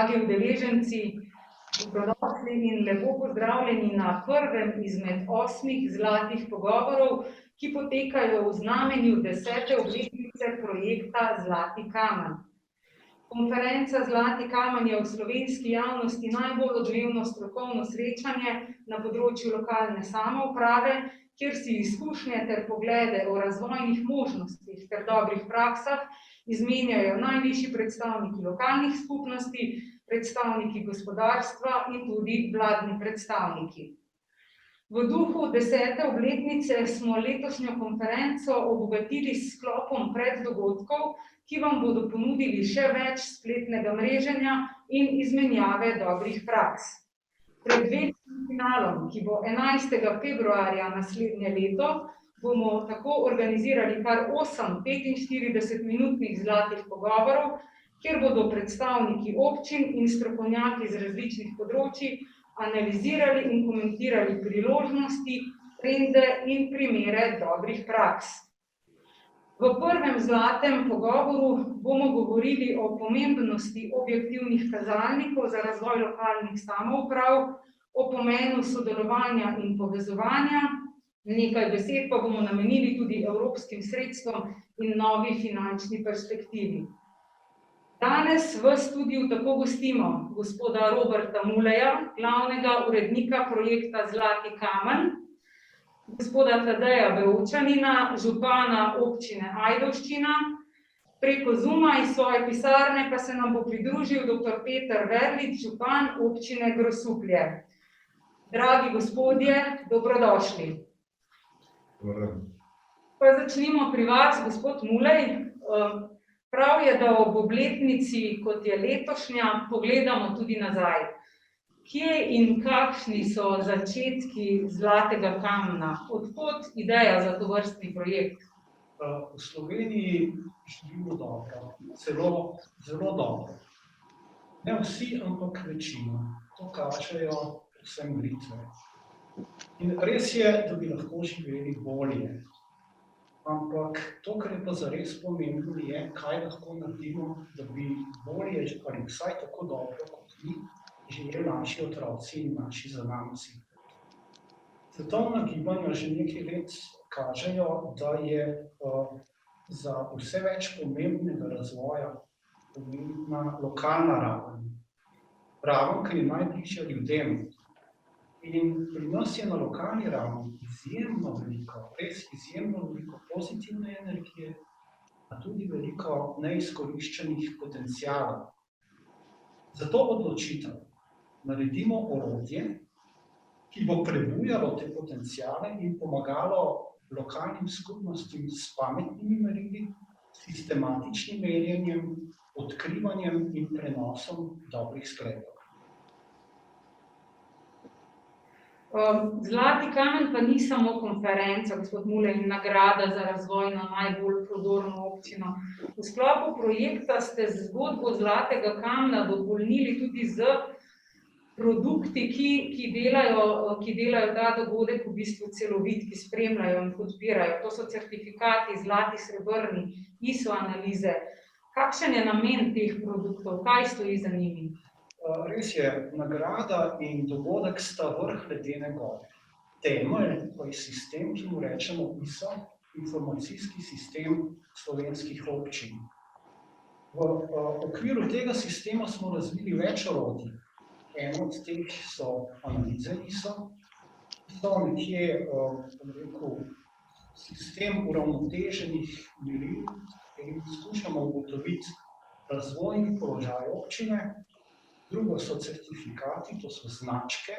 dragi udeleženci, dobrodošli in lepo pozdravljeni na prvem izmed 8 zlatih pogovorov, ki potekajo v znamenju 10. obletnice projekta Zlati kamen. Konferenca Zlati kamen je v slovenski javnosti najbolj odmevno strokovno srečanje na področju lokalne samouprave, kjer si izkušnje ter poglede o razvojnih možnostih ter dobrih praksah izmenjajo najvišji predstavniki lokalnih skupnosti, predstavniki gospodarstva in tudi vladni predstavniki. V duhu 10. obletnice smo letošnjo konferenco obogatili s sklopom preddogodkov, ki vam bodo ponudili še več spletnega mreženja in izmenjave dobrih praks. Pred velikim finalom, ki bo 11. februarja naslednje leto, bomo tako organizirali kar 8 45-minutnih zlatih pogovorov, kjer bodo predstavniki občin in strokovnjaki z različnih področij analizirali in komentirali priložnosti, trende in primere dobrih praks. V prvem zlatem pogovoru bomo govorili o pomembnosti objektivnih kazalnikov za razvoj lokalnih samouprav, o pomenu sodelovanja in povezovanja, nekaj besed pa bomo namenili tudi evropskim sredstvom in novi finančni perspektivi. Danes v studiu tako gostimo gospoda Roberta Muleja, glavnega urednika projekta Zlati kamen, gospoda Tadeja Bevčanina, župana občine Ajdovščina, preko Zooma iz svoje pisarne pa se nam bo pridružil dr. Peter Verlič, župan občine Grosuplje. Dragi gospodje, dobrodošli. Pa začnimo pri vas, gospod Mulej. Prav je, da ob obletnici, kot je letošnja, pogledamo tudi nazaj. Kje in kakšni so začetki Zlatega kamna? Od kod ideja za tovrstni projekt? V Sloveniji živimo dobro, zelo dobro. Ne vsi, ampak večina. To kažejo vsem britve. In res je, da bi lahko živeli bolje. Ampak to, kar je pa zares pomembno, je, kaj lahko naredimo, da bi bolje, ali vsaj tako dobro kot mi, živeli naši otroci in naši zanamci. Svetovna gibanja že nekaj let kažejo, da je za vse več pomembnega razvoja pomembna lokalna raven. Raven, ki je najbližja ljudem. In pri nas je na lokalni ravni izjemno veliko, res izjemno veliko pozitivne energije, a tudi veliko neizkoriščenih potencialov. Zato odločitev naredimo orodje, ki bo prebujalo te potenciale in pomagalo lokalnim skupnostim s pametnimi merili, sistematičnim merjenjem, odkrivanjem in prenosom dobrih sklepov. Zlati kamen pa ni samo konferenca, gospod Mulej, in nagrada za razvoj na najbolj prodorno občino. V sklopu projekta ste zgodbo Zlatega kamna dopolnili tudi z produkti, ki delajo ta dogodek v bistvu celovit, ki spremljajo in podpirajo. To so certifikati, zlati, srebrni, ISO analize. Kakšen je namen teh produktov? Kaj stoji za njimi? Res je, nagrada in dogodek sta vrh ledene gore. Temelj pa je sistem, ki mu rečemo ISO, informacijski sistem slovenskih občin. V okviru tega sistema smo razvili več orodij. Eno od teh so analize ISO, ki so nekje, sistem uravnoteženih meril, in skušamo ugotoviti razvojni položaj občine. Drugo so certifikati, to so značke.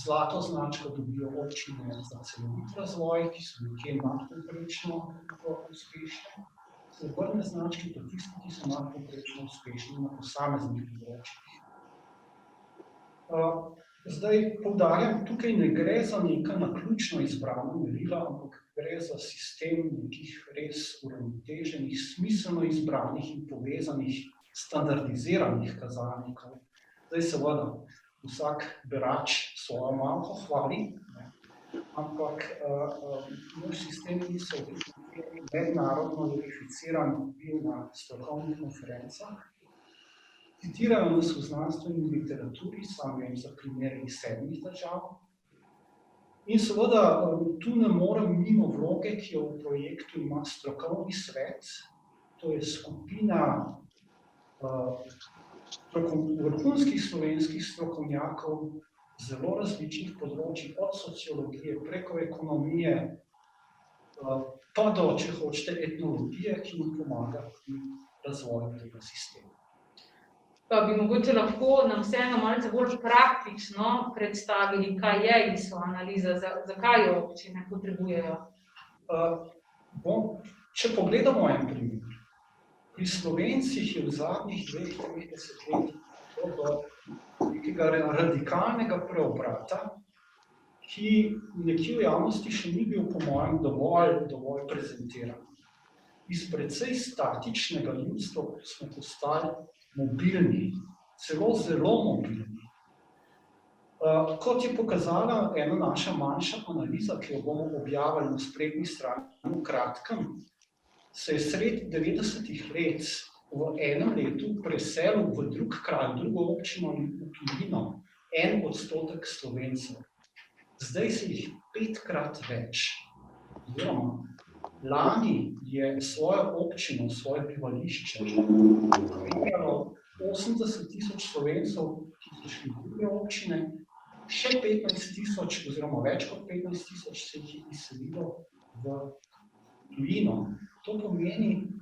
Zlato značko dobijo občine za celovit razvoj, ki so nekje nadpovprečno uspešne. Srebrne značke pa tisti, ki so nadpovprečno uspešni na posameznih področjih. Zdaj poudarjam, tukaj ne gre za neka naključno izbrana merila, ampak gre za sistem nekih res uravnoteženih, smiselno izbranih in povezanih standardiziranih kazalnikov. Zdaj seveda, vsak berač svojo malho hvali, ampak naš sistem ISO mednarodno verificiran bil na strokovnih konferencah Citirajo nas v znanstveni literaturi, sam vem za primere iz 7 držav. In seveda tu ne morem mimo vloge, ki jo v projektu ima strokovni svet, to je skupina vrhunskih slovenskih strokovnjakov, zelo različnih področij, od sociologije preko ekonomije, pa do, če hočete, etnologije, ki nam pomaga pri razvoju tega sistema. Pa bi mogoče lahko nam vseeno malce bolj praktično predstavili, kaj je ISO analiza, zakaj jo občine potrebujejo? Če pogledamo en primer, pri Slovencih je v zadnjih 2-3 desetletjih do nekega radikalnega preobrata, ki nekje v javnosti še ni bil, po mojem, dovolj prezentiran. Iz precej statičnega ljudstva smo postali mobilni, celo zelo mobilni. Kot je pokazala ena naša manjša analiza, ki jo bomo objavili na spletni strani v kratkem, se je sredi 90-ih let v enem letu preselil v drug kraj, drugo občino v tujino, 1% Slovencev. Zdaj se jih 5-krat več. Lani je svojo občino, svoje bivališče prejelo 80.000 Slovencev, ki so šli v druge občine, še 15.000 oziroma več kot 15.000 se jih je izselilo v tujino. To pomeni,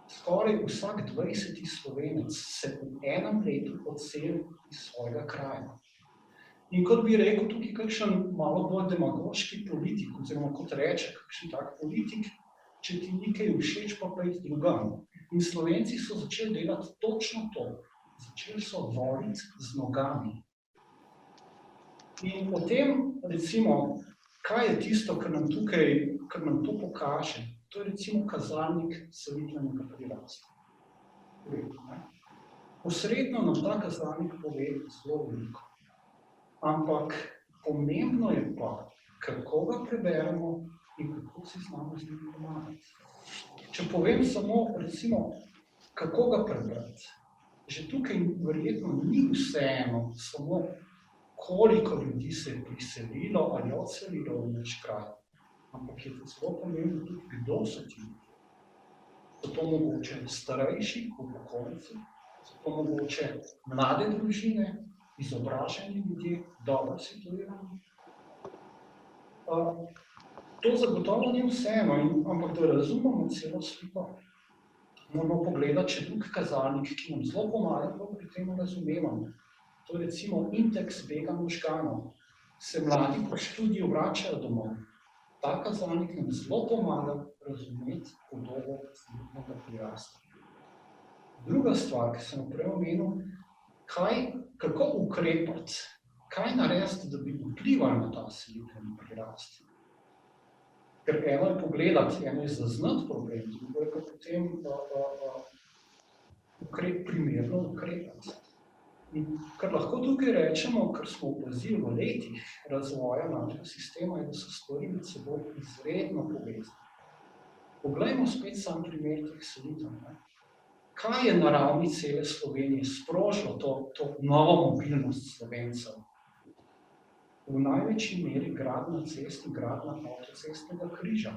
skoraj vsak 20. Slovenec se v enem letu odseli iz svojega kraja. In kot bi rekel tukaj kakšen malo bolj demagoški politik, oziroma kot reče kakšen tak politik, če ti nekaj všeč, pa pojdite drugam. In Slovenci so začeli delati točno to. Začeli so voliti z nogami. In potem, recimo, kaj je tisto, kar nam to pokaže? To je recimo kazalnik selitvenega prirasta. Posredno nam ta kazalnik pove zelo veliko. Ampak pomembno je pa, kako ga preberemo in kako si znamo z njim pomagati. Če povem samo, recimo, kako ga prebrati, že tukaj verjetno ni vseeno samo, koliko ljudi se je priselilo ali odselilo v naš kraj, ampak je to zelo pomembno tudi, kdo so ti ljudje. So to mogoče starejši, upokojenci, so to mogoče mlade družine, izobraženi ljudje, dobro situirani. To zagotovo ni vseeno, ampak da razumemo celo sliko, moramo pogledati še drug kazalnik, ki nam zelo pomaga pri tem razumevanju. To je recimo indeks bega možganov. Se mladi po študiju vračajo domov. Ta kazalnik nam zelo pomaga razumeti podobo selitvenega prirasta. Druga stvar, ki sem prej omenil, kako ukrepati, kaj narediti, da bi vplivali na ta selitveni prirast. Ker eno je pogledati, eno je zaznati problem, drugo je pa potem primerno ukrepati. In kar lahko tukaj rečemo, kar smo opazili v letih razvoja našega sistema, je, da so stvari med seboj izredno povezane. Poglejmo spet sam primer teh selitev. Kaj je na ravni cele Slovenije sprožilo to novo mobilnost Slovencev? V največji meri gradnja cest in gradnja avtocestnega križa.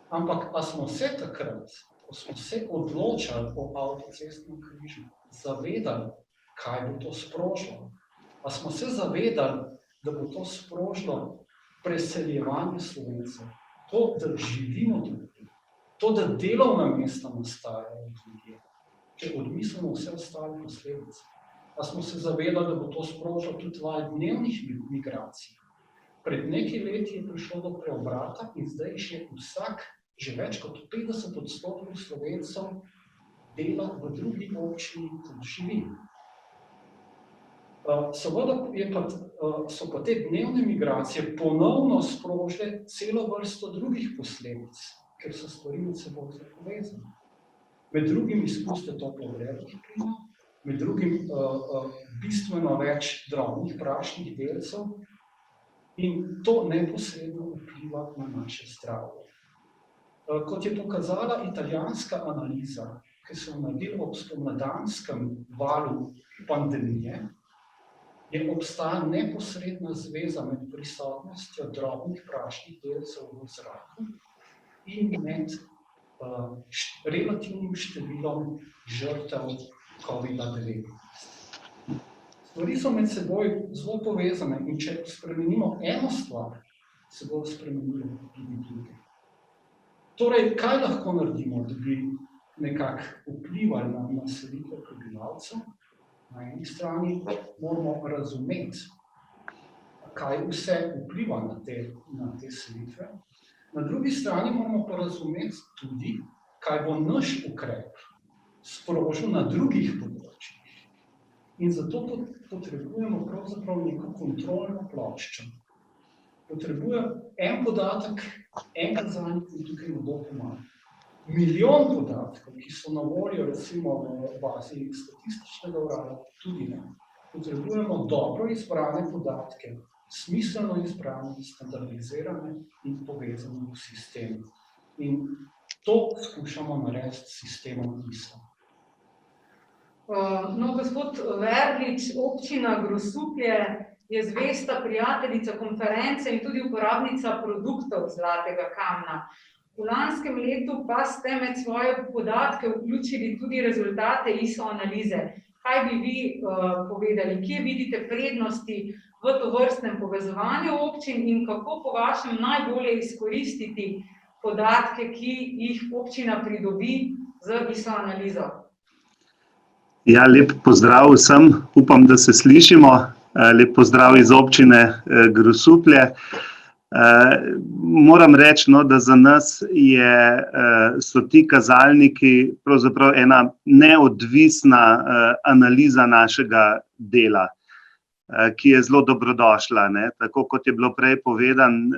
Ampak a smo se takrat, ko smo se odločali o avtocestnem križu, zavedali, kaj bo to sprožilo? A smo se zavedali, da bo to sprožilo preseljevanje Slovencev? To, da živimo tukaj, to, da delovna mesta nastajajo ljudje, če odmislimo vse ostale posledice. A smo se zavedali, da bo to sprožilo tudi val dnevnih migracij? Pred nekaj leti je prišlo do preobrata in zdaj že več kot 50% Slovencev dela v drugi občini, kot živi. Seveda so pa te dnevne migracije ponovno sprožile celo vrsto drugih posledic, ker so stvari med seboj povezane. Med drugim izpuste toplogrednih plinov, med drugim bistveno več drobnih prašnih delcev in to neposredno vpliva na naše zdravje. Kot je pokazala italijanska analiza, ki so naredili ob spomladanskem valu pandemije, je obstajala neposredna zveza med prisotnostjo drobnih prašnih delcev v zraku in med relativnim številom žrtev COVID-19. Stvari so med seboj zelo povezane in če spremenimo eno stvar, se bo spremenilo tudi druge. Torej, kaj lahko naredimo, da bi nekako vplivali na selitev prebivalcev? Na eni strani moramo razumeti, kaj vse vpliva na te selitve. Na drugi strani moramo pa razumeti tudi, kaj bo naš ukrep sprožil na drugih področjih. In zato potrebujemo pravzaprav neko kontrolno ploščo. Potrebujemo en podatek, en kazalnik, ki tukaj ne bo pomagal. Milijon podatkov, ki so na voljo recimo v bazi statističnega urada, tudi ne. Potrebujemo dobro izbrane podatke, smiselno izbrane, standardizirane in povezane v sistem. In to skušamo narediti s sistemom ISO. No, gospod Verlič, občina Grosuplje je zvesta prijateljica konference in tudi uporabnica produktov Zlatega kamna. V lanskem letu pa ste med svoje podatke vključili tudi rezultate ISO analize. Kaj bi vi povedali, kje vidite prednosti v tovrstnem povezovanju občin in kako po vašem najbolje izkoristiti podatke, ki jih občina pridobi z ISO analizo? Ja, lep pozdrav vsem, upam, da se slišimo. Lep pozdrav iz občine Grosuplje. Moram reči, da za nas so ti kazalniki pravzaprav ena neodvisna analiza našega dela, ki je zelo dobrodošla. Tako kot je bilo prej povedano,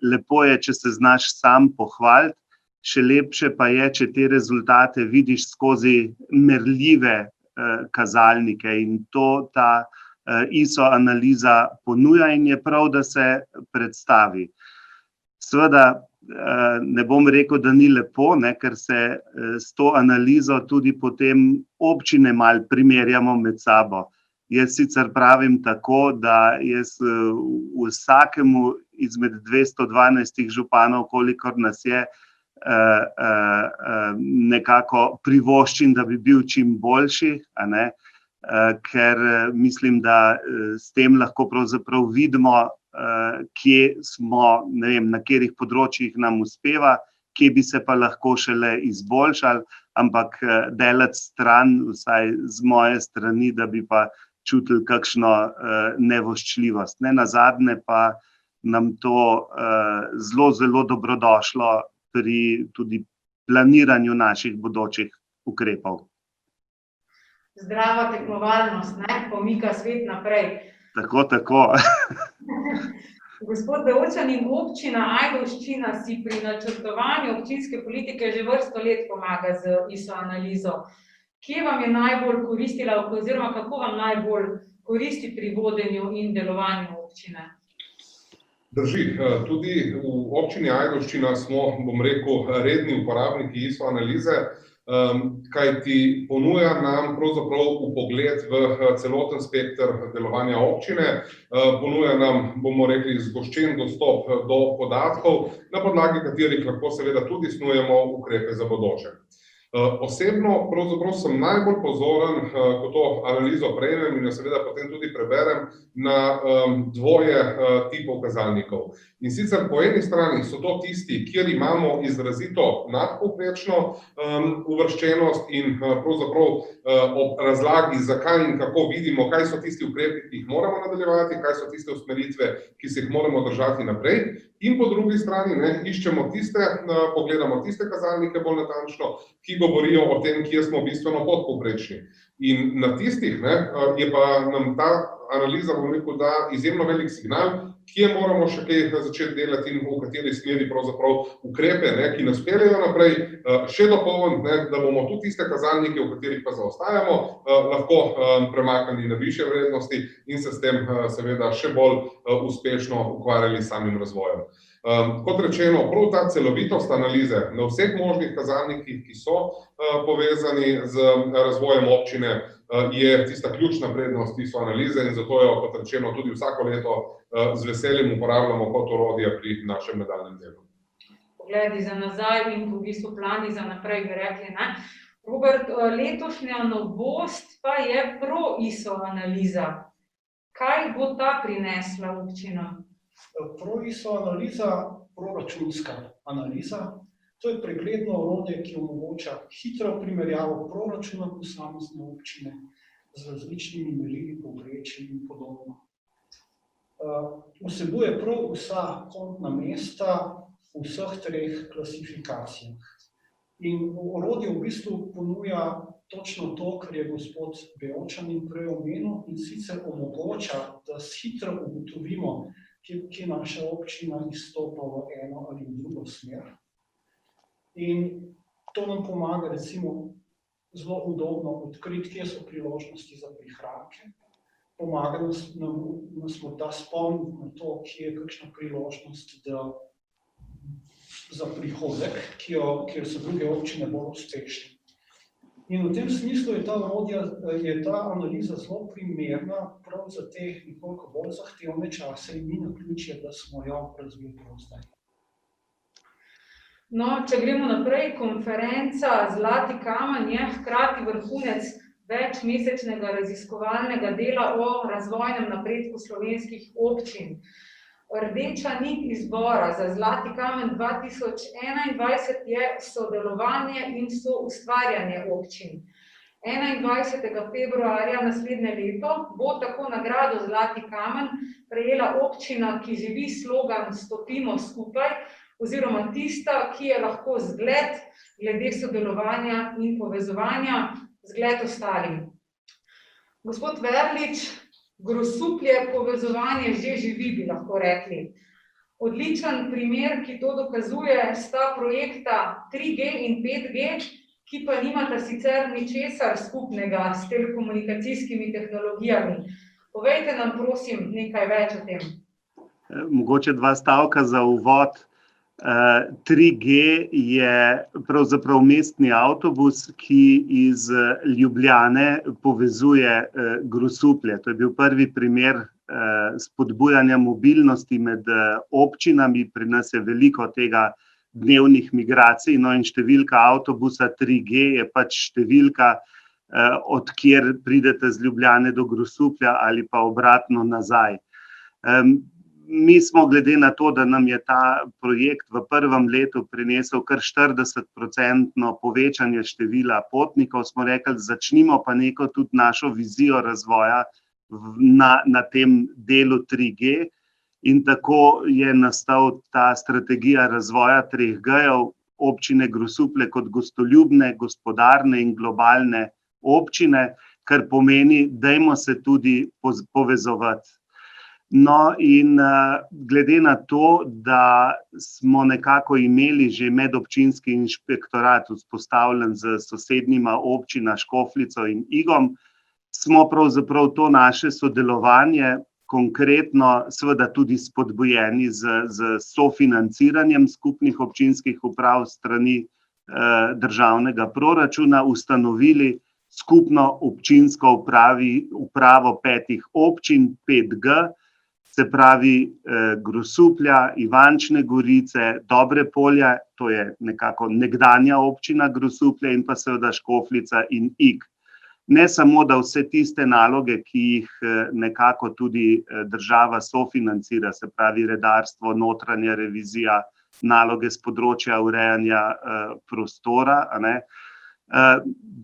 lepo je, če se znaš sam pohvaliti, še lepše pa je, če te rezultate vidiš skozi merljive kazalnike in to ta ISO analiza ponuja in je prav, da se predstavi. Seveda ne bom rekel, da ni lepo, ker se s to analizo tudi potem občine malo primerjamo med sabo. Jaz sicer pravim tako, da jaz vsakemu izmed 212 županov, kolikor nas je, nekako privoščim, da bi bil čim boljši, ker mislim, da s tem lahko pravzaprav vidimo, kje smo, ne vem, na katerih področjih nam uspeva, kje bi se pa lahko šele izboljšali, ampak delati stran, vsaj z moje strani, da bi pa čutili kakšno nevoščljivost. Nazadnje pa nam to zelo, zelo dobrodošlo pri tudi planiranju naših bodočih ukrepov. Zdrava tekmovalnost, pomika svet naprej. Tako. Gospod Bevčanin, občina Ajdovščina si pri načrtovanju občinske politike že vrsto let pomaga z ISO analizo. Kje vam je najbolj koristila oziroma kako vam najbolj koristi pri vodenju in delovanju občine? Drži, tudi v občini Ajdovščina smo, bom rekel, redni uporabniki ISO analize, kajti ponuja nam pravzaprav vpogled v celoten spekter delovanja občine, ponuja nam, bomo rekli, zgoščen dostop do podatkov, na podlagi katerih lahko seveda tudi snujemo ukrepe za bodoče. Osebno pravzaprav sem najbolj pozoren, ko to analizo prejmem in jo seveda potem tudi preberem, na dvoje tipov kazalnikov. In sicer po eni strani so to tisti, kjer imamo izrazito nadpovprečno uvrščenost in pravzaprav ob razlagi, zakaj in kako vidimo, kaj so tisti ukrepi, ki jih moramo nadaljevati, kaj so tiste usmeritve, ki se jih moramo držati naprej. In po drugi strani iščemo pogledamo tiste kazalnike bolj natančno, ki govorijo o tem, kje smo bistveno podpovprečni. In na tistih je pa nam ta analiza, bom rekel, da izjemno velik signal, kje moramo še kaj začeti delati in v kateri smeri pravzaprav ukrepe, ki nas peljejo naprej, še dopolniti, da bomo tudi tiste kazalnike, v katerih pa zaostajamo, lahko premaknili na višje vrednosti in se s tem seveda še bolj uspešno ukvarjali s samim razvojem. Kot rečeno, prav ta celovitost analize na vseh možnih kazalnikih, ki so povezani z razvojem občine, je tista ključna prednost ISO analize in zato jo, kot rečeno, tudi vsako leto z veseljem uporabljamo kot orodje pri našem nadaljnjem delu. Pogledi za nazaj in v bistvu plani za naprej, bi rekli, ne? Robert, letošnja novost pa je pro-ISO analiza. Kaj bo ta prinesla občinam? Pro-ISO analiza, proračunska analiza, to je pregledno orodje, ki omogoča hitro primerjavo proračuna posamezne občine z različnimi merili, povprečji in podobno. Vsebuje prav vsa kontna mesta v vseh treh klasifikacijah. In orodje v bistvu ponuja točno to, kar je gospod Bevčanin prej omenil, in sicer omogoča, da hitro ugotovimo, kje naša občina izstopa v eno ali v drugo smer. In to nam pomaga recimo zelo udobno odkriti, kje so priložnosti za prihranke. Pomaga nas morda spomniti na to, kje je kakšna priložnost za prihodek, kjer so druge občine bolj uspešne. In v tem smislu je ta analiza zelo primerna prav za te nekoliko bolj zahtevne čase in ni naključje, da smo jo razvili prav zdaj. No, če gremo naprej, konferenca Zlati kamen je hkrati vrhunec večmesečnega raziskovalnega dela o razvojnem napredku slovenskih občin. Rdeča nit izbora za Zlati kamen 2021 je sodelovanje in soustvarjanje občin. 21. februarja naslednje leto bo tako nagrado Zlati kamen prejela občina, ki živi slogan Stopimo skupaj, oziroma tista, ki je lahko zgled glede sodelovanja in povezovanja, zgled ostalim. Gospod Verlič, Grosuplje povezovanje že živi, bi lahko rekli. Odličen primer, ki to dokazuje, sta projekta 3G in 5G, ki pa nimata sicer ničesar skupnega s telekomunikacijskimi tehnologijami. Povejte nam, prosim, nekaj več o tem. Mogoče 2 stavka za uvod. 3G je pravzaprav mestni avtobus, ki iz Ljubljane povezuje Grosuplje. To je bil prvi primer spodbujanja mobilnosti med občinami. Pri nas je veliko tega dnevnih migracij, no in številka avtobusa 3G je pač številka, od kjer pridete z Ljubljane do Grosuplja ali pa obratno nazaj. Mi smo glede na to, da nam je ta projekt v prvem letu prinesel kar 40% povečanje števila potnikov, smo rekli, začnimo pa neko tudi našo vizijo razvoja na tem delu 3G. In tako je nastal ta strategija razvoja 3G-jev občine Grosuplje kot gostoljubne, gospodarne in globalne občine, kar pomeni, dajmo se tudi povezovati. No, in glede na to, da smo nekako imeli že medobčinski inšpektorat vzpostavljen z sosednjima občina Škofljico in Igom, smo pravzaprav to naše sodelovanje konkretno seveda tudi spodbujeni z sofinanciranjem skupnih občinskih uprav strani državnega proračuna ustanovili skupno občinsko upravo 5 občin, 5G, se pravi Grosuplja, Ivančne Gorice, Dobre Polje, to je nekako nekdanja občina Grosuplje, in pa seveda Škofljica in Ig. Ne samo, da vse tiste naloge, ki jih nekako tudi država sofinancira, se pravi redarstvo, notranja revizija, naloge z področja urejanja prostora,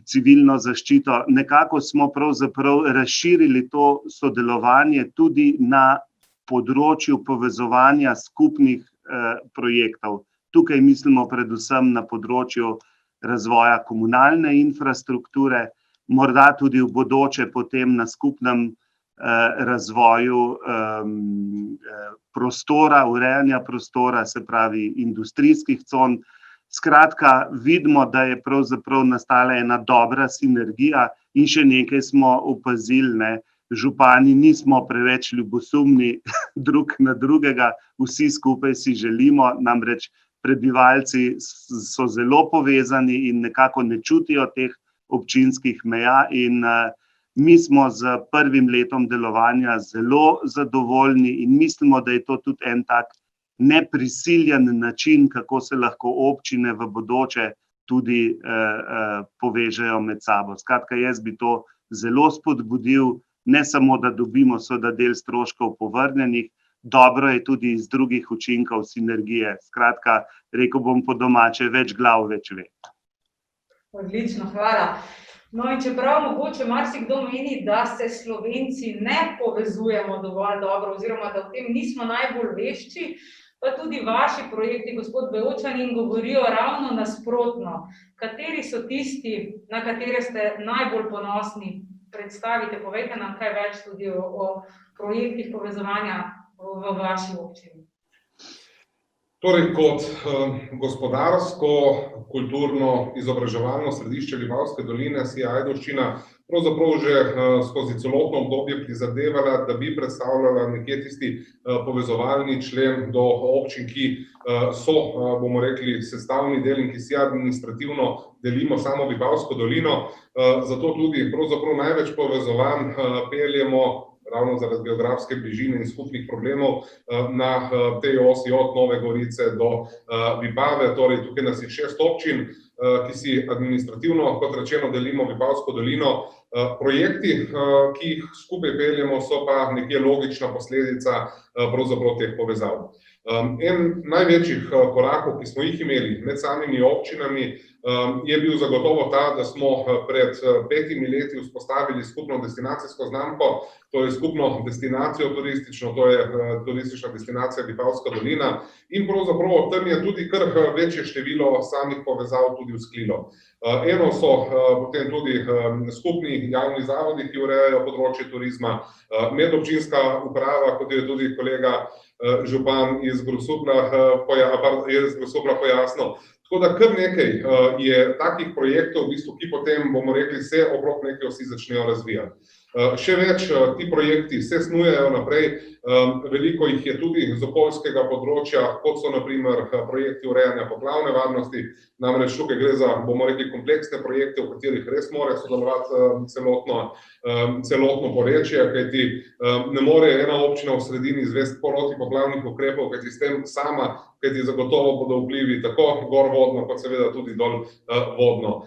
civilno zaščito, nekako smo pravzaprav razširili to sodelovanje tudi na področju povezovanja skupnih projektov. Tukaj mislimo predvsem na področju razvoja komunalne infrastrukture, morda tudi v bodoče potem na skupnem razvoju prostora, urejanja prostora, se pravi industrijskih con. Skratka, vidimo, da je pravzaprav nastala ena dobra sinergija in še nekaj smo opazili, župani nismo preveč ljubosumni drug na drugega, vsi skupaj si želimo, namreč prebivalci so zelo povezani in nekako ne čutijo teh občinskih meja in mi smo z prvim letom delovanja zelo zadovoljni in mislimo, da je to tudi en tak neprisiljen način, kako se lahko občine v bodoče tudi povežejo med sabo. Skratka, jaz bi to zelo spodbudil, ne samo, da dobimo seveda del stroškov povrnjenih, dobro je tudi iz drugih učinkov sinergije. Skratka, rekel bom po domače, več glav, več ve. Odlično, hvala. No in čeprav mogoče marsikdo meni, da se Slovenci ne povezujemo dovolj dobro oziroma da v tem nismo najbolj vešči, pa tudi vaši projekti, gospod Beočanin, govorijo ravno nasprotno. Kateri so tisti, na katere ste najbolj ponosni? Predstavite, povejte nam kaj več tudi o projektih povezovanja v vaši občini. Torej, kot gospodarsko, kulturno, izobraževalno središče Vipavske doline si je Ajdovščina pravzaprav že skozi celotno obdobje prizadevala, da bi predstavljala nekje tisti povezovalni člen do občin, ki so, bomo rekli, sestavni del in ki si administrativno delimo samo Vipavsko dolino. Zato tudi pravzaprav največ povezovanj peljemo ravno zaradi geografske bližine in skupnih problemov na tej osi od Nove Gorice do Vipave. Torej, tukaj nas je 6 občin, ki si administrativno, kot rečeno, delimo Vipavsko dolino. Projekti, ki jih skupaj peljemo, so pa nekje logična posledica pravzaprav teh povezav. En največjih korakov, ki smo jih imeli med samimi občinami, je bil zagotovo ta, da smo pred 5 leti vzpostavili skupno destinacijsko znamko, to je skupno destinacijo turistično, to je turistična destinacija Vipavska dolina in pravzaprav tam je tudi kar večje število samih povezav tudi vzklilo. Eno so potem tudi skupni javni zavodi, ki urejajo področje turizma, medobčinska uprava, kot je tudi kolega župan iz Grosuplja pojasnil. Tako da kar nekaj je takih projektov, v bistvu, ki potem, bomo rekli, se okrog neke osi začnejo razvijati. Še več, ti projekti se snujejo naprej, veliko jih je tudi z okoljskega področja, kot so na primer projekti urejanja poplavne varnosti, namreč tukaj gre za, bomo rekli, kompleksne projekte, v katerih res mora sodelovati celotno porečje, kajti ne more ena občina v sredini izvesti protipoplavnih ukrepov, kajti s tem sama, kajti zagotovo bodo vplivi tako gorvodno, kot seveda tudi dol vodno.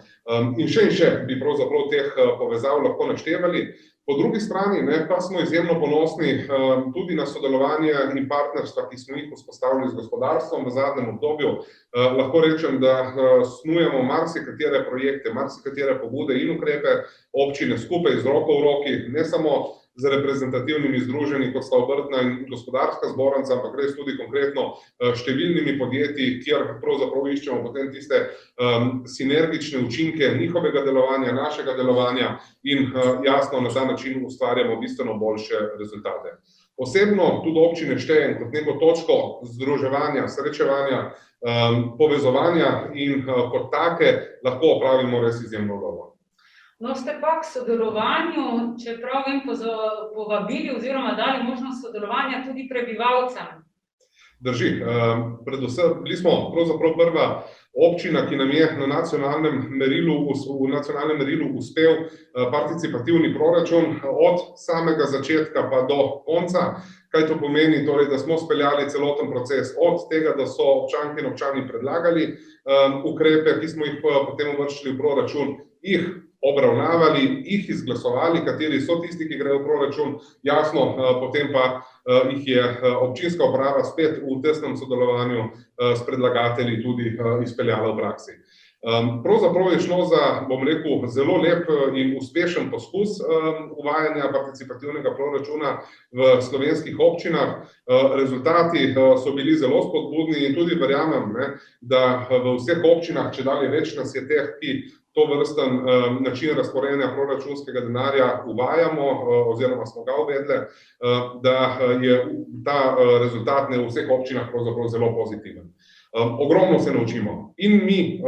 In še bi pravzaprav teh povezav lahko naštevali. Po drugi strani pa smo izjemno ponosni tudi na sodelovanje in partnerstva, ki smo jih vzpostavili z gospodarstvom v zadnjem obdobju. Lahko rečem, da snujemo marsikatere projekte, marsikatere pobude in ukrepe občine skupaj z roko v roki, ne samo z reprezentativnimi združenji, kot sta obrtna in gospodarska zbornica, ampak res tudi konkretno številnimi podjetji, kjer pravzaprav iščemo potem tiste sinergične učinke njihovega delovanja, našega delovanja in jasno na ta način ustvarjamo bistveno boljše rezultate. Osebno tudi občine štejem kot neko točko združevanja, srečevanja, povezovanja in kot take lahko opravimo res izjemno dobro. No, ste pa k sodelovanju, čeprav vem, povabili oziroma dali možnost sodelovanja tudi prebivalcem. Drži. Predvsem bili smo pravzaprav prva občina, ki nam je v nacionalnem merilu uspel participativni proračun od samega začetka pa do konca. Kaj to pomeni? Torej, da smo speljali celoten proces od tega, da so občanke in občani predlagali ukrepe, ki smo jih potem uvrščali v proračun, jih obravnavali, jih izglasovali, kateri so tisti, ki grejo v proračun, jasno, potem pa jih je občinska uprava spet v tesnem sodelovanju s predlagatelji tudi izpeljala v praksi. Pravzaprav je šlo za, bom rekel, zelo lep in uspešen poskus uvajanja participativnega proračuna v slovenskih občinah. Rezultati so bili zelo spodbudni in tudi verjamem, da v vseh občinah, čedalje več nas je teh, ki to vrsten način razporejanja proračunskega denarja uvajamo oziroma smo ga uvedli, da je ta rezultat v vseh občinah pravzaprav zelo pozitiven. Ogromno se naučimo. In mi,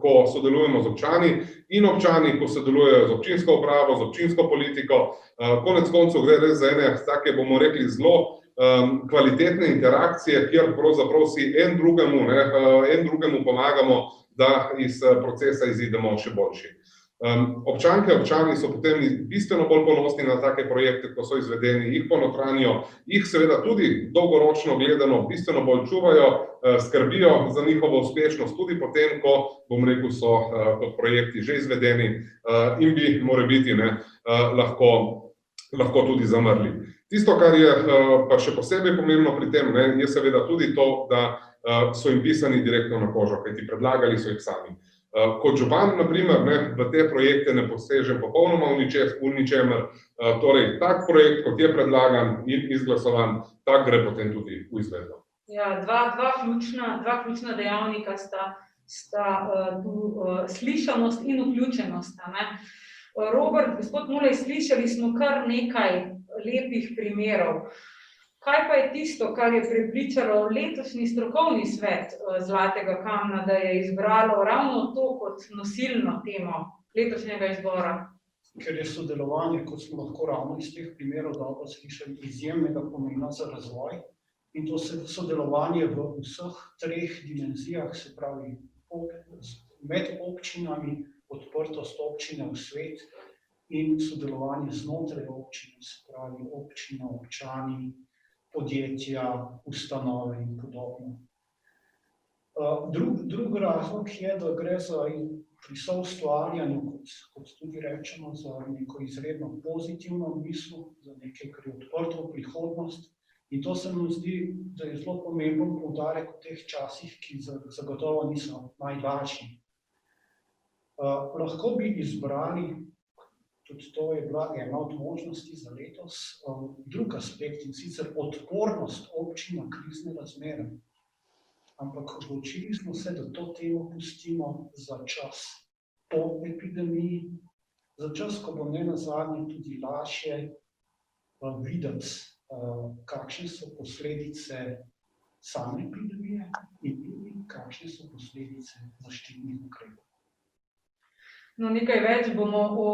ko sodelujemo z občani, in občani, ko sodelujejo z občinsko upravo, z občinsko politiko, konec koncev gre res za ene take, bomo rekli, zelo kvalitetne interakcije, kjer pravzaprav si en drugemu pomagamo, da iz procesa izidemo še boljši. Občanke, občani so potem bistveno bolj ponosni na take projekte, ko so izvedeni, jih ponotranijo, jih seveda tudi dolgoročno gledano bistveno bolj čuvajo, skrbijo za njihovo uspešnost, tudi potem, ko, bom rekel, so kot projekti že izvedeni in bi morebiti lahko tudi zamrli. Tisto, kar je pa še posebej pomembno pri tem, je seveda tudi to, da so jim pisani direktno na kožo, kajti predlagali so jih sami. Kot župan, na primer, v te projekte ne posežem popolnoma v ničemer, torej tak projekt, kot je predlagan in izglasovan, tak gre potem tudi v izvedbo. Ja, dva ključna dejavnika sta tu slišanost in vključenost. Robert, gospod Mulej, slišali smo kar nekaj lepih primerov. Kaj pa je tisto, kar je prepričalo letošnji strokovni svet Zlatega kamna, da je izbralo ravno to kot nosilno temo letošnjega izbora? Ker je sodelovanje, kot smo lahko ravno iz teh primerov dobro slišali, izjemnega pomena za razvoj, in to sodelovanje v vseh treh dimenzijah, se pravi med občinami, odprtost občine v svet in sodelovanje znotraj občine, se pravi občina, občani, podjetja, ustanove in podobno. Drug razlog je, da gre za pri soustvarjanju, kot tudi rečemo, za neko izredno pozitivno misel, za nekaj, kar je odprto v prihodnost. In to se mi zdi, da je zelo pomemben poudarek v teh časih, ki zagotovo niso najlažji. Lahko bi izbrali, tudi to je bila ena od možnosti za letos, drug aspekt, in sicer odpornost občin na krizne razmere. Ampak odločili smo se, da to temo pustimo za čas po epidemiji, za čas, ko bo nenazadnje tudi lažje videti, kakšne so posledice same epidemije in tudi kakšne so posledice zaščitnih ukrepov. No, nekaj več bomo o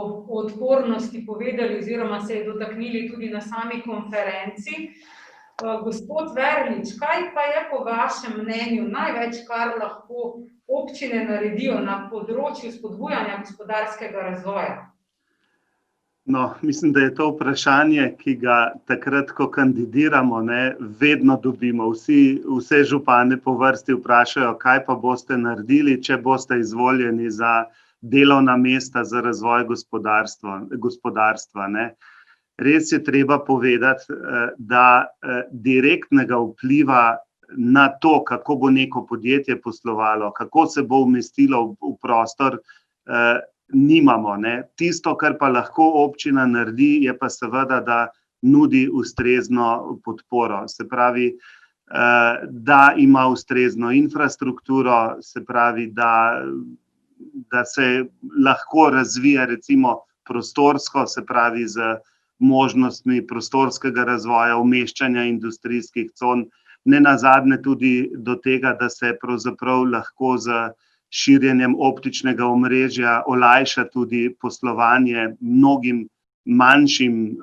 odpornosti povedali oziroma se je dotaknili tudi na sami konferenci. Gospod Verlič, kaj pa je po vašem mnenju največ, kar lahko občine naredijo na področju spodbujanja gospodarskega razvoja? No, mislim, da je to vprašanje, ki ga takrat, ko kandidiramo, vedno dobimo. Vse župane po vrsti vprašajo, kaj pa boste naredili, če boste izvoljeni za delovna mesta za razvoj gospodarstva. Res je treba povedati, da direktnega vpliva na to, kako bo neko podjetje poslovalo, kako se bo umestilo v prostor, nimamo. Tisto, kar pa lahko občina naredi, je pa seveda, da nudi ustrezno podporo. Se pravi, da ima ustrezno infrastrukturo, se pravi, da se lahko razvija recimo prostorsko, se pravi z možnostmi prostorskega razvoja, umeščanja industrijskih con, nenazadnje tudi do tega, da se pravzaprav lahko z širjenjem optičnega omrežja olajša tudi poslovanje mnogim manjšim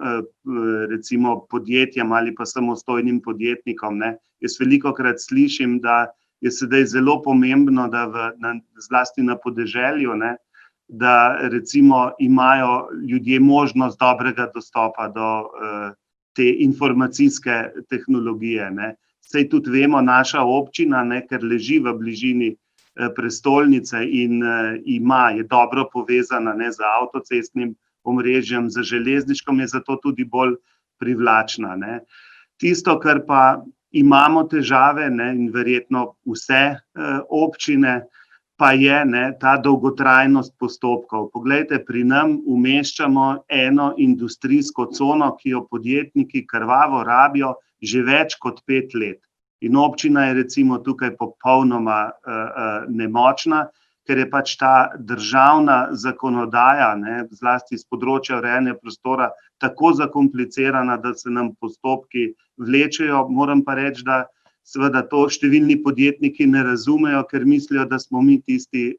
recimo podjetjem ali pa samostojnim podjetnikom. Jaz velikokrat slišim, da je sedaj zelo pomembno, da zlasti na podeželju, da recimo imajo ljudje možnost dobrega dostopa do te informacijske tehnologije. Saj tudi vemo, naša občina, ker leži v bližini prestolnice in je dobro povezana z avtocestnim omrežjem, z železniškom, je zato tudi bolj privlačna. Tisto, kar pa imamo težave, in verjetno vse občine, pa je ta dolgotrajnost postopkov. Poglejte, pri nam umeščamo eno industrijsko cono, ki jo podjetniki krvavo rabijo že več kot 5 let. In občina je recimo tukaj popolnoma nemočna, ker je pač ta državna zakonodaja, zlasti z področja urejanja prostora, tako zakomplicirana, da se nam postopki vlečejo. Moram pa reči, da seveda to številni podjetniki ne razumejo, ker mislijo, da smo mi tisti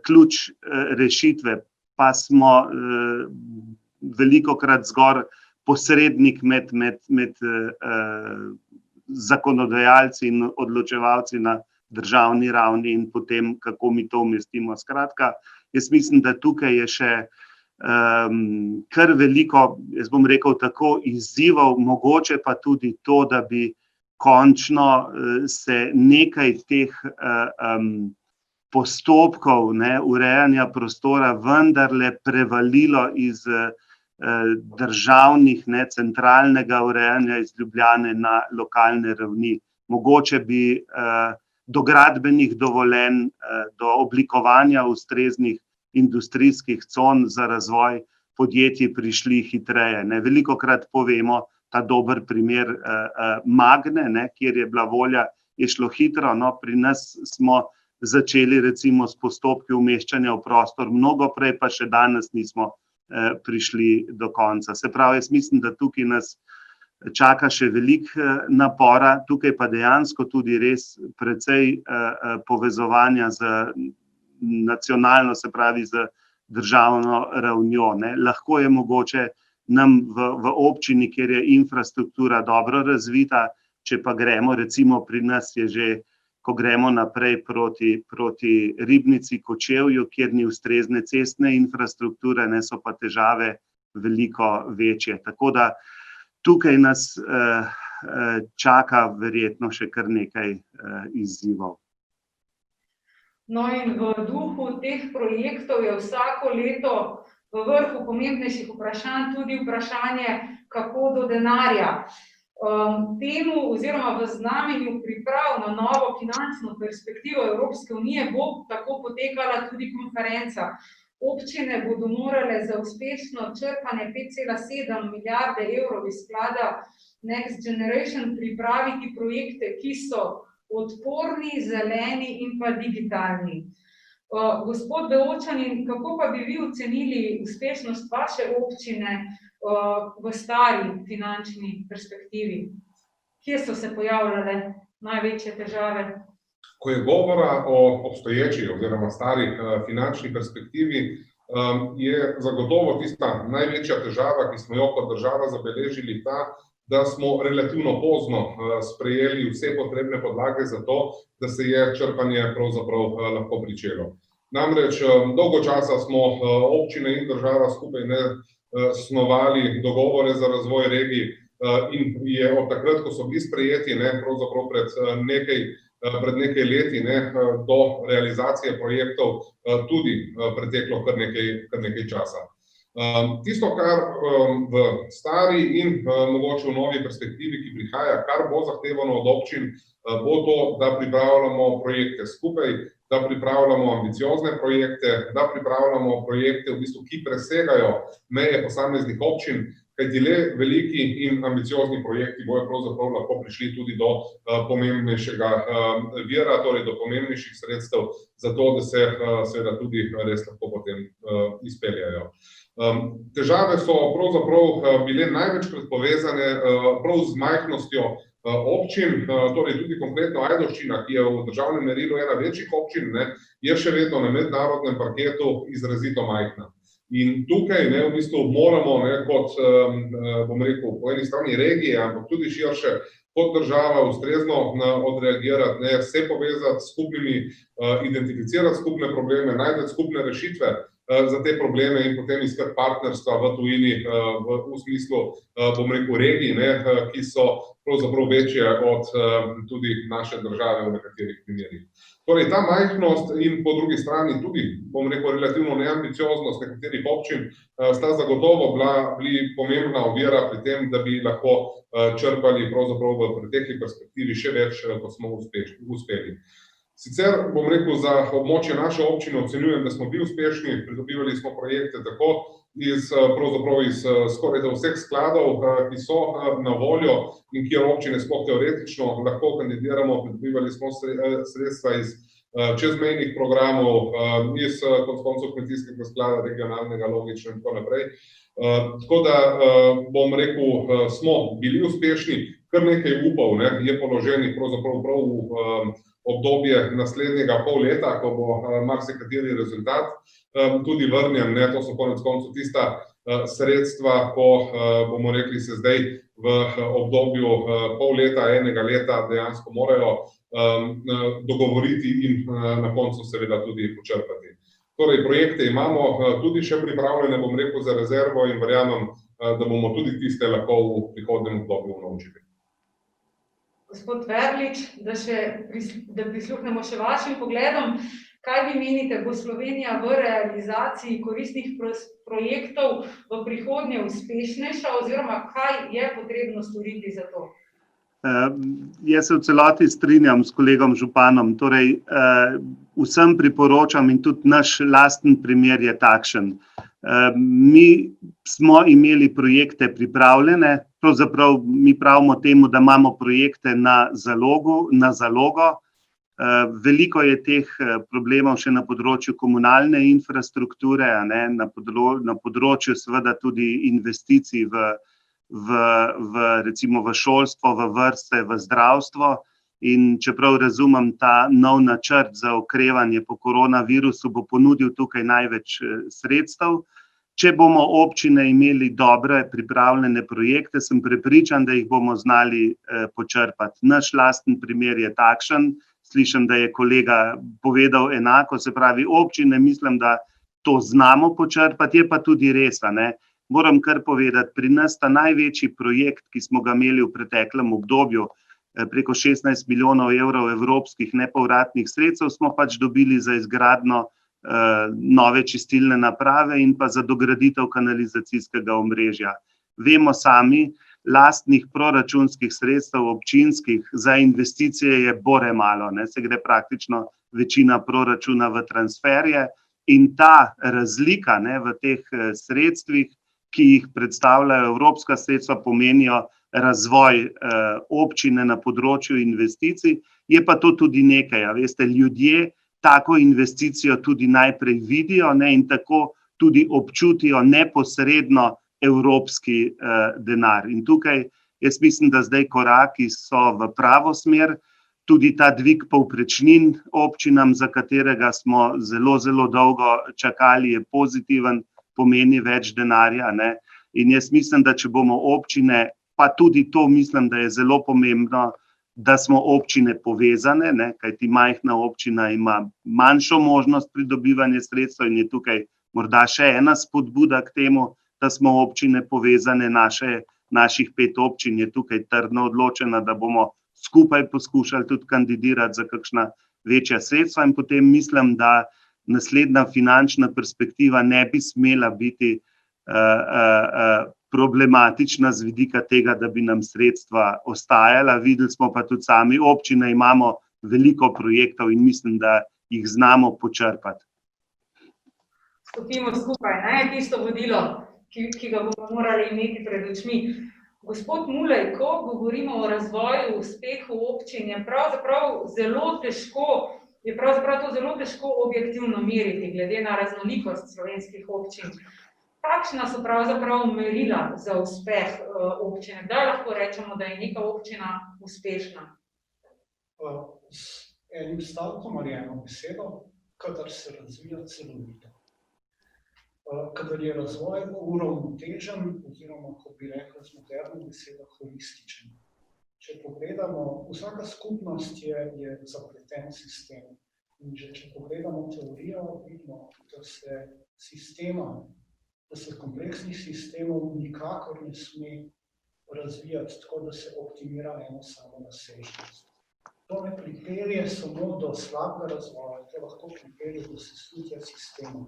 ključ rešitve, pa smo velikokrat zgolj posrednik med zakonodajalci in odločevalci na državni ravni in potem, kako mi to umestimo. Skratka, jaz mislim, da tukaj je še kar veliko, jaz bom rekel tako, izzivov, mogoče pa tudi to, da bi končno se nekaj teh postopkov urejanja prostora vendarle prevalilo iz državnih, centralnega urejanja iz Ljubljane na lokalne ravni. Mogoče bi do gradbenih dovoljenj, do oblikovanja ustreznih industrijskih con za razvoj podjetij prišli hitreje. Velikokrat povemo ta dober primer Magne, kjer je bila volja, je šlo hitro, pri nas smo začeli recimo s postopki umeščanja v prostor, mnogo prej pa še danes nismo prišli do konca. Se pravi, jaz mislim, da tukaj nas čaka še veliko napora, tukaj pa dejansko tudi res precej povezovanja z nacionalno, se pravi z državno ravnjo. Lahko je mogoče nam v občini, kjer je infrastruktura dobro razvita, če pa gremo, recimo pri nas je že, ko gremo naprej proti Ribnici, Kočevju, kjer ni ustrezne cestne infrastrukture, so pa težave veliko večje. Tako da tukaj nas čaka verjetno še kar nekaj izzivov. No in v duhu teh projektov je vsako leto v vrhu pomembnejših vprašanj tudi vprašanje, kako do denarja. Temu oziroma v znamenju priprav na novo finančno perspektivo Evropske unije bo tako potekala tudi konferenca. Občine bodo morale za uspešno črpanje 5,7 milijarde evrov iz sklada Next Generation pripraviti projekte, ki so odporni, zeleni in pa digitalni. Gospod Beočanin, kako pa bi vi ocenili uspešnost vaše občine v stari finančni perspektivi? Kje so se pojavljale največje težave? Ko je govora o obstoječi oziroma stari finančni perspektivi, je zagotovo tista največja težava, ki smo jo kot država zabeležili, ta, da smo relativno pozno sprejeli vse potrebne podlage za to, da se je črpanje pravzaprav lahko pričelo. Namreč dolgo časa smo občine in država skupaj snovali dogovore za razvoj regij in je od takrat, ko so bili sprejeti, pravzaprav pred nekaj leti, do realizacije projektov tudi preteklo kar nekaj časa. Tisto, kar v stari in mogoče v novi perspektivi, ki prihaja, kar bo zahtevano od občin, bo to, da pripravljamo projekte skupaj, da pripravljamo ambiciozne projekte, da pripravljamo projekte, ki presegajo meje posameznih občin, kajti le veliki in ambiciozni projekti bojo pravzaprav lahko prišli tudi do pomembnejšega vira, torej do pomembnejših sredstev, zato da se seveda tudi res lahko potem izpeljajo. Težave so pravzaprav bile največkrat povezane prav z majhnostjo občin, torej tudi konkretno Ajdovščina, ki je v državnem merilu ena večjih občin, je še vedno na mednarodnem parketu izrazito majhna. In tukaj v bistvu moramo kot, bom rekel, po eni strani regije, ampak tudi širše, kot država ustrezno odreagirati, se povezati s skupnimi, identificirati skupne probleme, najti skupne rešitve za te probleme in potem iskati partnerstva v tujini, v smislu, bom rekel, regij, ki so pravzaprav večje od tudi naše države v nekaterih primerih. Torej, ta majhnost in po drugi strani tudi, bom rekel, relativno neambicioznost nekaterih občin sta zagotovo bili pomembna ovira pri tem, da bi lahko črpali pravzaprav v pretekli perspektivi še več, kot smo uspeli. Sicer, bom rekel, za območje naše občine ocenjujem, da smo bili uspešni, pridobivali smo projekte tako pravzaprav iz skoraj vseh skladov, ki so na voljo in kjer občine sploh teoretično lahko kandidiramo, pridobivali smo sredstva iz čezmejnih programov, iz koncev kmetijskega sklada, regionalnega, logično in tako naprej. Tako da bom rekel, smo bili uspešni, kar nekaj upov je položenih pravzaprav prav v obdobje naslednjega pol leta, ko bo marsikateri rezultat tudi vrnjen, to so konec koncev tista sredstva, ko bomo rekli se zdaj v obdobju pol leta, enega leta dejansko morajo dogovoriti in na koncu seveda tudi počrpati. Torej, projekte imamo tudi še pripravljene, bom rekel, za rezervo in verjamem, da bomo tudi tiste lahko v prihodnjem obdobju unovčili. Gospod Verlič, da prisluhnemo še vašim pogledom, kaj vi menite, bo Slovenija v realizaciji koristnih projektov v prihodnje uspešnejša oziroma kaj je potrebno storiti za to? Jaz se v celoti strinjam s kolegom županom, torej vsem priporočam in tudi naš lasten primer je takšen. Mi smo imeli projekte pripravljene, pravzaprav mi pravimo temu, da imamo projekte na zalogo. Veliko je teh problemov še na področju komunalne infrastrukture, na področju seveda tudi investicij recimo v šolstvo, v vrtce, v zdravstvo. In čeprav razumem, ta nov načrt za okrevanje po koronavirusu bo ponudil tukaj največ sredstev. Če bomo občine imeli dobre pripravljene projekte, sem prepričan, da jih bomo znali počrpati. Naš lasten primer je takšen, slišim, da je kolega povedal enako, se pravi občine, mislim, da to znamo počrpati, je pa tudi res, Moram kar povedati, pri nas ta največji projekt, ki smo ga imeli v preteklem obdobju, preko 16 milijonov evrov evropskih nepovratnih sredstev, smo pač dobili za izgradnjo nove čistilne naprave in pa za dograditev kanalizacijskega omrežja. Vemo sami, lastnih proračunskih sredstev občinskih za investicije je bore malo, se gre praktično večina proračuna v transferje in ta razlika v teh sredstvih, ki jih predstavljajo evropska sredstva, pomenijo razvoj občine na področju investicij, je pa to tudi nekaj, veste, ljudje tako investicijo tudi najprej vidijo in tako tudi občutijo neposredno evropski denar. In tukaj jaz mislim, da zdaj koraki so v pravo smer, tudi ta dvig povprečnin občinam, za katerega smo zelo, zelo dolgo čakali, je pozitiven, pomeni več denarja. In jaz mislim, da če bomo občine, pa tudi to mislim, da je zelo pomembno, da smo občine povezane, kajti majhna občina ima manjšo možnost pridobivanja sredstev in je tukaj morda še ena spodbuda k temu, da smo občine povezane, naših 5 občin je tukaj trdno odločena, da bomo skupaj poskušali tudi kandidirati za kakšna večja sredstva in potem mislim, da naslednja finančna perspektiva ne bi smela biti problematična z vidika tega, da bi nam sredstva ostajala. Videli smo pa tudi sami, občine imamo veliko projektov in mislim, da jih znamo počrpati. Stopimo skupaj, tisto vodilo, ki ga bomo morali imeti pred očmi. Gospod Mulej, ko govorimo o razvoju, uspehu občin, je pravzaprav to zelo težko objektivno meriti, glede na raznolikost slovenskih občin. Kakšna so pravzaprav merila za uspeh občine? Kdaj lahko rečemo, da je neka občina uspešna? S enim stavkom ali eno besedo, kadar se razvija celovito. Kadar je razvoj uravnotežen, oziroma, ko bi rekli z moderno besedo, holističen. Če pogledamo, vsaka skupnost je zapleten sistem. In že če pogledamo teorijo, vidimo, da se kompleksnih sistemov nikakor ne sme razvijati tako, da se optimira eno samo razsežnost. To ne pripelje samo do slabega razvoja, to lahko pripelje do sesutja sistema.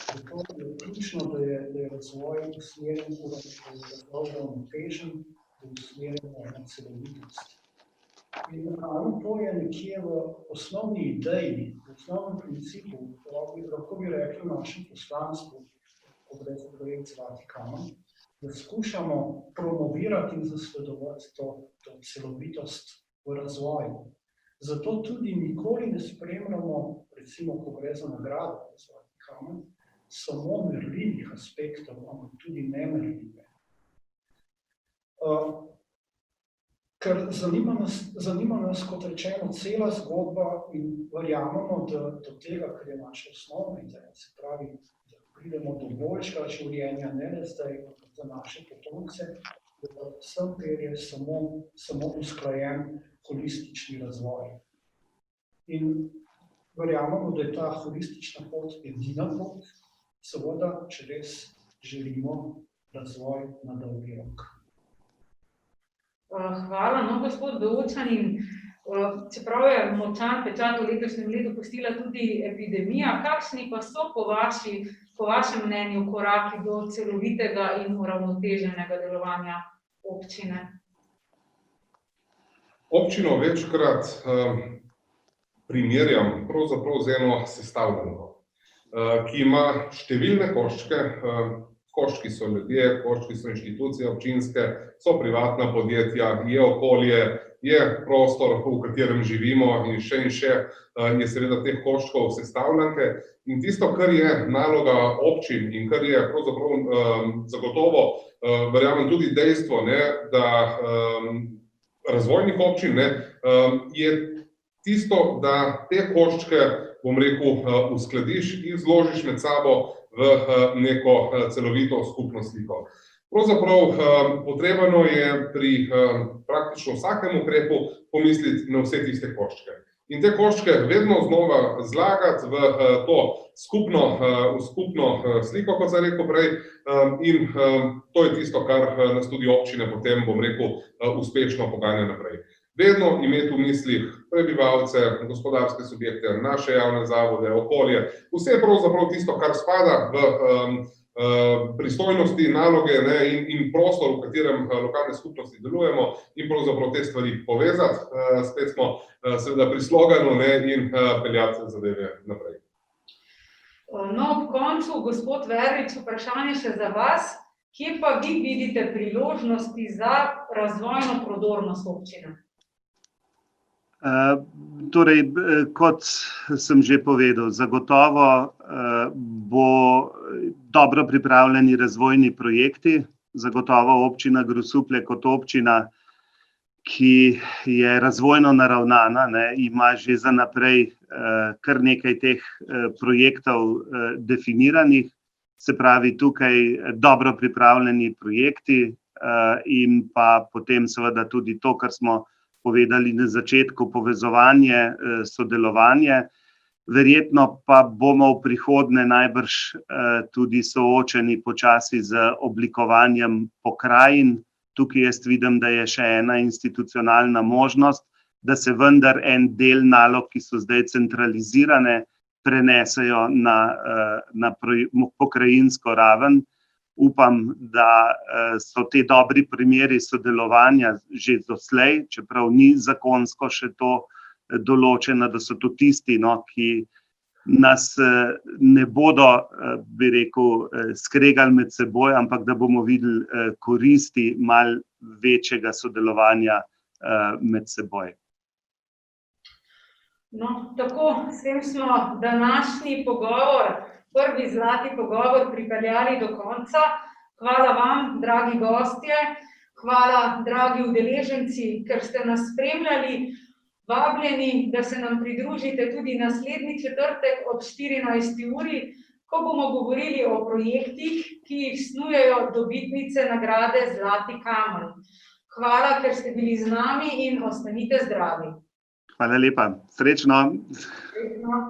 Zato je ključno, da je razvoj usmerjen, uravnotežen, da je usmerjen na celovitost. In to je nekje v osnovni ideji, v osnovnem principu, lahko bi rekli v našem poslanstvu, ko gre za projekt z Vatikanom, da skušamo promovirati in zasledovati to celovitost v razvoju. Zato tudi nikoli ne spremljamo, recimo, ko gre za nagrado, samo merljivih aspektov, ampak tudi nemerljive. Ker zanima nas, kot rečeno, cela zgodba in verjamemo, da do tega, kar je naša osnovna ideja, se pravi, da pridemo do boljšega življenja, ne le zdaj, ampak za naše potomce, da sem pelje samo usklajen holistični razvoj. In verjamemo, da je ta holistična pot edina pot, seveda, če res želimo razvoj na dolgi rok. Hvala, no, gospod Določanin. Čeprav je močan pečat v letošnjem letu pustila tudi epidemija, kakšni pa so po vašem mnenju koraki do celovitega in uravnoteženega delovanja občine? Občino večkrat primerjam pravzaprav z eno sestavljanko, ki ima številne koščke. Koščki so ljudje, koščki so inštitucije občinske, so privatna podjetja, je okolje, je prostor, v katerem živimo in še je seveda teh koščkov sestavljanke. In tisto, kar je naloga občin in kar je pravzaprav zagotovo, verjamem tudi dejstvo, da razvojnih občin je tisto, da te koščke, bom rekel, uskladiš in zložiš med sabo v neko celovito skupno sliko. Pravzaprav potrebno je pri praktično vsakem ukrepu pomisliti na vse tiste koščke. In te koščke vedno znova zlagati v to skupno sliko, kot sem rekel prej, in to je tisto, kar nas tudi občine potem, bom rekel, uspešno poganja naprej. Vedno imeti v mislih prebivalce, gospodarske subjekte, naše javne zavode, okolje, vse pravzaprav tisto, kar spada v pristojnosti, naloge in prostor, v katerem lokalne skupnosti delujemo, in pravzaprav te stvari povezati. Spet smo seveda pri sloganu in peljati zadeve naprej. No, ob koncu, gospod Verlič, vprašanje še za vas. Kje pa vi vidite priložnosti za razvojno prodornost občine? Torej, kot sem že povedal, zagotovo bo dobro pripravljeni razvojni projekti, zagotovo občina Grosuplje kot občina, ki je razvojno naravnana, ima že za naprej kar nekaj teh projektov definiranih, se pravi tukaj dobro pripravljeni projekti in pa potem seveda tudi to, kar smo povedali na začetku, povezovanje, sodelovanje. Verjetno pa bomo v prihodnje najbrž tudi soočeni počasi z oblikovanjem pokrajin. Tukaj jaz vidim, da je še ena institucionalna možnost, da se vendar en del nalog, ki so zdaj centralizirane, prenesejo na pokrajinsko raven. Upam, da so te dobri primeri sodelovanja že doslej, čeprav ni zakonsko še to določeno, da so to tisti, ki nas ne bodo, bi rekel, skregali med seboj, ampak da bomo videli koristi malo večjega sodelovanja med seboj. No, tako, s tem smo današnji pogovor, prvi zlati pogovor pripeljali do konca. Hvala vam, dragi gostje, hvala, dragi udeleženci, ker ste nas spremljali. Vabljeni, da se nam pridružite tudi naslednji četrtek ob 14. uri, ko bomo govorili o projektih, ki jih snujejo dobitnice nagrade Zlati kamen. Hvala, ker ste bili z nami in ostanite zdravi. Hvala lepa. Srečno. Srečno.